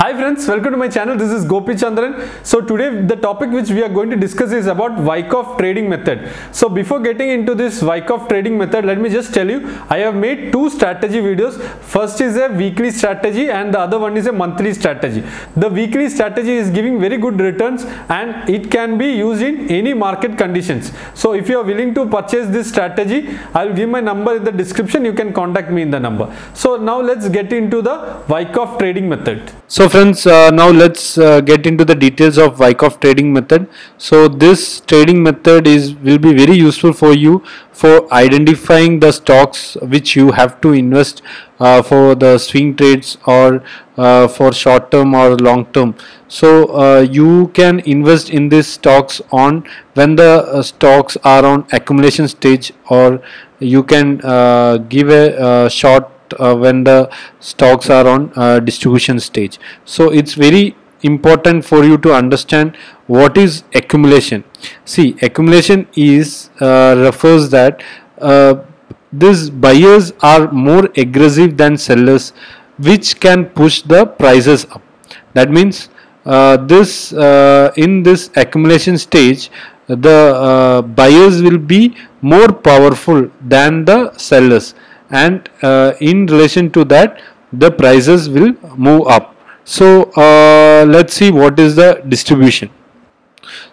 Hi friends, welcome to my channel. This is Gopi Chandran. So today the topic which we are going to discuss is about Wyckoff trading method. So before getting into this Wyckoff trading method, let me just tell you, I have made two strategy videos. First is a weekly strategy and the other one is a monthly strategy. The weekly strategy is giving very good returns and it can be used in any market conditions. So if you are willing to purchase this strategy, I will give my number in the description. You can contact me in the number. So now let's get into the Wyckoff trading method. So friends, now let's get into the details of Wyckoff trading method. So this trading method will be very useful for you for identifying the stocks which you have to invest for the swing trades or for short term or long term. So you can invest in these stocks on when the stocks are on accumulation stage, or you can give a short when the stocks are on distribution stage. So it's very important for you to understand what is accumulation. See, accumulation is refers that these buyers are more aggressive than sellers, which can push the prices up. That means in this accumulation stage, the buyers will be more powerful than the sellers, and in relation to that the prices will move up. So let's see what is the distribution.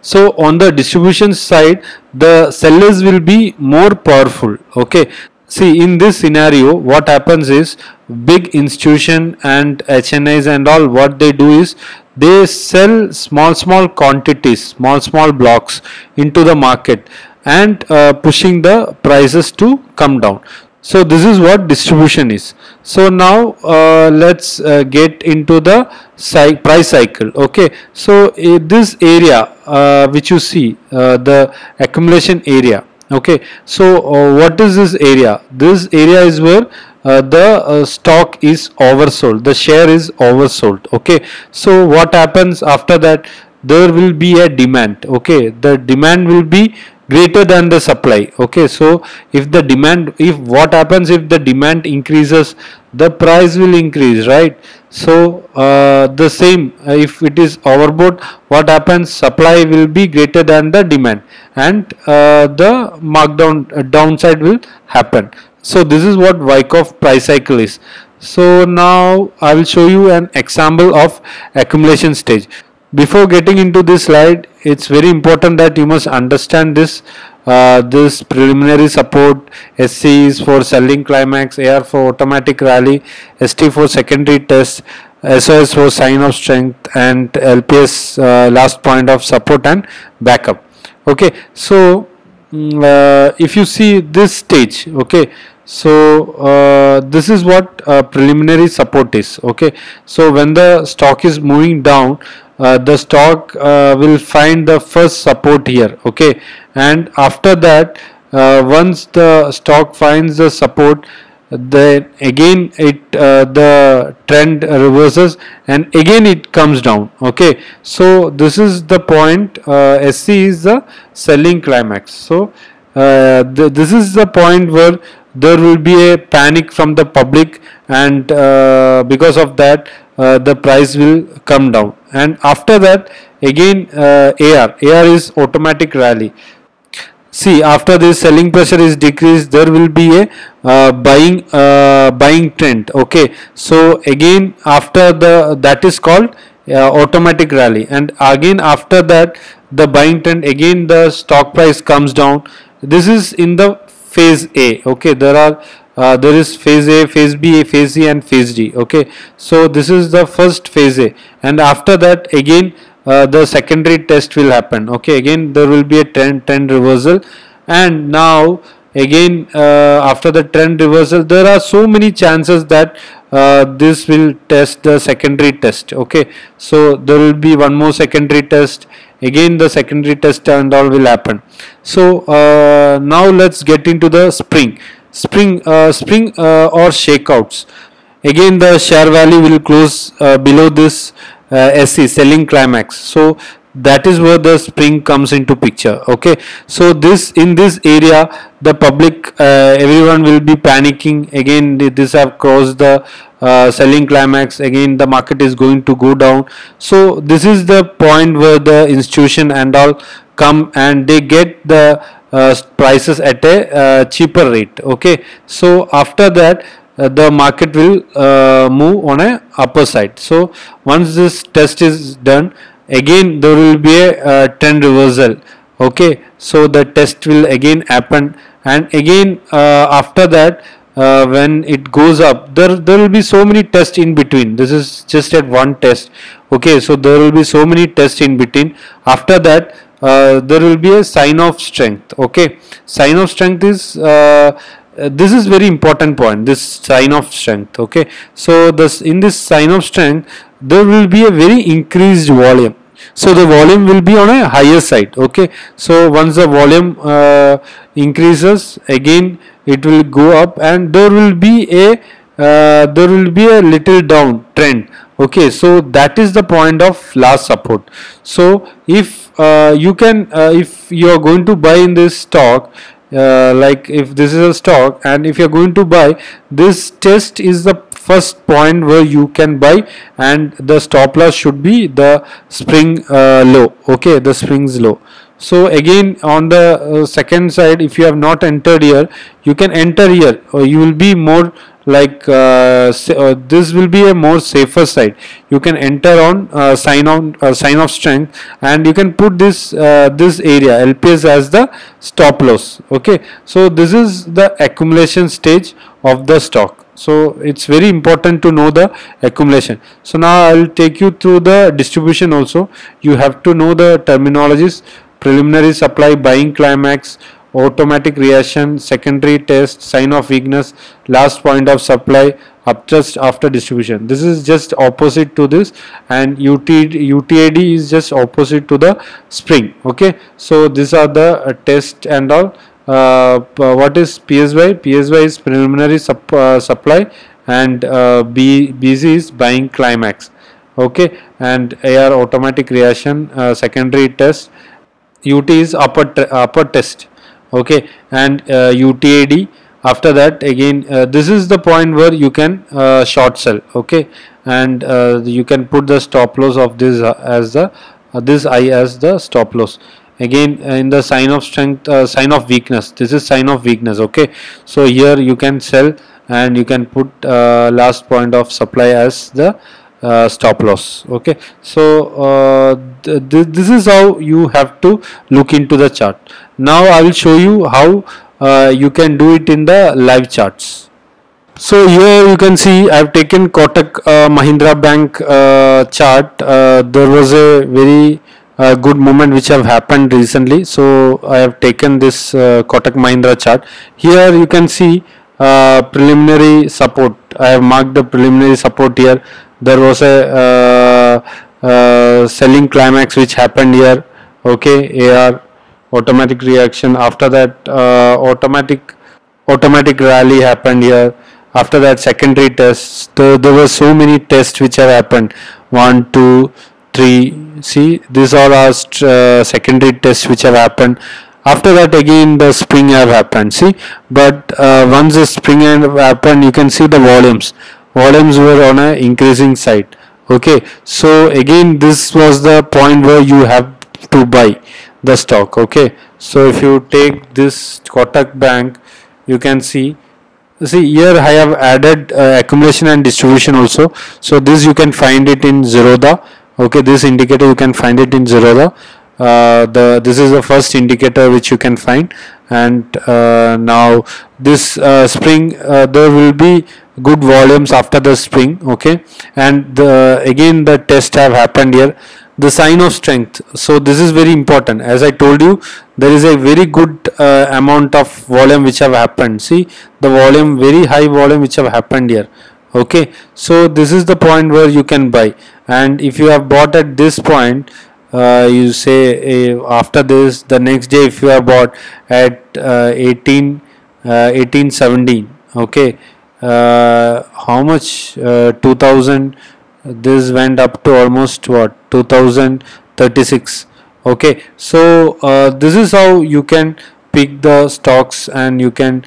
So on the distribution side, the sellers will be more powerful. Okay, see, in this scenario what happens is, big institution and HNIs and all, what they do is they sell small quantities, small blocks into the market and pushing the prices to come down. So this is what distribution is. So now let's get into the price cycle. Okay, so this area which you see, the accumulation area. Okay, so what is this area? This area is where the stock is oversold, the share is oversold. Okay, so what happens after that? There will be a demand. Okay, the demand will be greater than the supply. Okay, so if what happens, if the demand increases, the price will increase, right? So the same, if it is overbought, what happens? Supply will be greater than the demand and the markdown downside will happen. So this is what Wyckoff price cycle is. So now I will show you an example of accumulation stage. Before getting into this slide, it's very important that you must understand this this preliminary support. SC is for selling climax, AR for automatic rally, ST for secondary test, SOS for sign of strength, and LPS last point of support and backup. Okay, so if you see this stage, okay, so this is what preliminary support is. Okay, so when the stock is moving down, the stock will find the first support here. Okay, and after that once the stock finds the support, then again the trend reverses and again it comes down. Okay, so this is the point. SC is the selling climax. So this is the point where there will be a panic from the public, and because of that the price will come down, and after that again AR is automatic rally. See, after this selling pressure is decreased, there will be a buying trend. Okay, so again after that is called automatic rally, and again after that the buying trend, again the stock price comes down. This is in the phase A. Okay, there is phase A, phase B, phase C and phase D. Okay, so this is the first phase A, and after that again the secondary test will happen. Okay, again there will be a trend reversal, and now again after the trend reversal there are so many chances that this will test the secondary test. Okay, so there will be one more secondary test, again the secondary test and all will happen. So now let's get into the spring or shakeouts. Again the share value will close below this SC selling climax. So that is where the spring comes into picture. Okay, so this, in this area, the public, everyone will be panicking. Again, this have crossed the selling climax. Again, the market is going to go down. So this is the point where the institution and all come, and they get the prices at a cheaper rate. Okay, so after that, the market will move on a upper side. So once this test is done, again there will be a trend reversal. Okay, so the test will again happen, and again after that, when it goes up, there will be so many tests in between. This is just at one test. Okay, so there will be so many tests in between. After that, there will be a sign of strength. Okay, sign of strength is this is very important point, this sign of strength. Okay, so this, in this sign of strength, there will be a very increased volume. So the volume will be on a higher side. Okay, so once the volume increases, again it will go up, and there will be a little down trend. Okay, so that is the point of last support. So if if you are going to buy in this stock, like if this is a stock, and if you are going to buy, this test is the first point where you can buy, and the stop loss should be the spring low. Okay, the spring's low. So again, on the second side, if you have not entered here, you can enter here, or you will be more like this will be a more safer side. You can enter on sign of strength, and you can put this this area LPS as the stop loss. Okay, so this is the accumulation stage of the stock. So it's very important to know the accumulation. So now I will take you through the distribution also. You have to know the terminologies: preliminary supply, buying climax, automatic reaction, secondary test, sign of weakness, last point of supply, uptrust after distribution. This is just opposite to this, and UTAD is just opposite to the spring. Okay, so these are the test and all. What is PSY? PSY is preliminary supply, and BZ is buying climax. Okay, and AR automatic reaction, secondary test. UT is upper test. Okay, and UTAD. After that, again this is the point where you can short sell. Okay, and you can put the stop loss of this as the this I as the stop loss. Again, in the sign of strength, sign of weakness, this is sign of weakness. Okay, so here you can sell, and you can put last point of supply as the stop loss. Okay, so this is how you have to look into the chart. Now I will show you how you can do it in the live charts. So here you can see I have taken Kotak Mahindra Bank chart. There was a very good movement which have happened recently, so I have taken this Kotak Mahindra chart. Here you can see preliminary support. I have marked the preliminary support here. There was a selling climax which happened here. Okay, AR automatic reaction. After that, automatic rally happened here. After that, secondary tests. There were so many tests which have happened. 1, 2, 3. See, these are our secondary tests which have happened. After that, again the spring have happened. See, but once the spring have happened, you can see the volumes were on a increasing side. Okay, so again this was the point where you have to buy the stock. Okay, so if you take this Kotak Bank, you can see here I have added accumulation and distribution also. So this you can find it in Zerodha. Okay, this indicator you can find it in Zerodha. This is the first indicator which you can find, and now this spring there will be good volumes after the spring. Okay, and again the test have happened here, the sign of strength. So this is very important. As I told you, there is a very good amount of volume which have happened. See the volume, very high volume which have happened here. Okay, so this is the point where you can buy, and if you have bought at this point, you say after this, the next day if you have bought at 1817. Okay, how much? 2000. This went up to almost what, 2000, 36. Okay, so this is how you can pick the stocks, and you can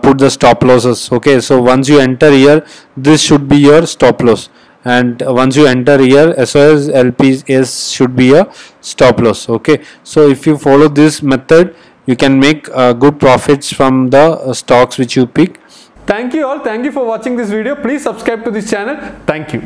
put the stop losses. Okay, so once you enter here, this should be your stop loss, and once you enter here, SOS LPS should be a stop loss. Okay, so if you follow this method, you can make good profits from the stocks which you pick. Thank you all. Thank you for watching this video. Please subscribe to this channel. Thank you.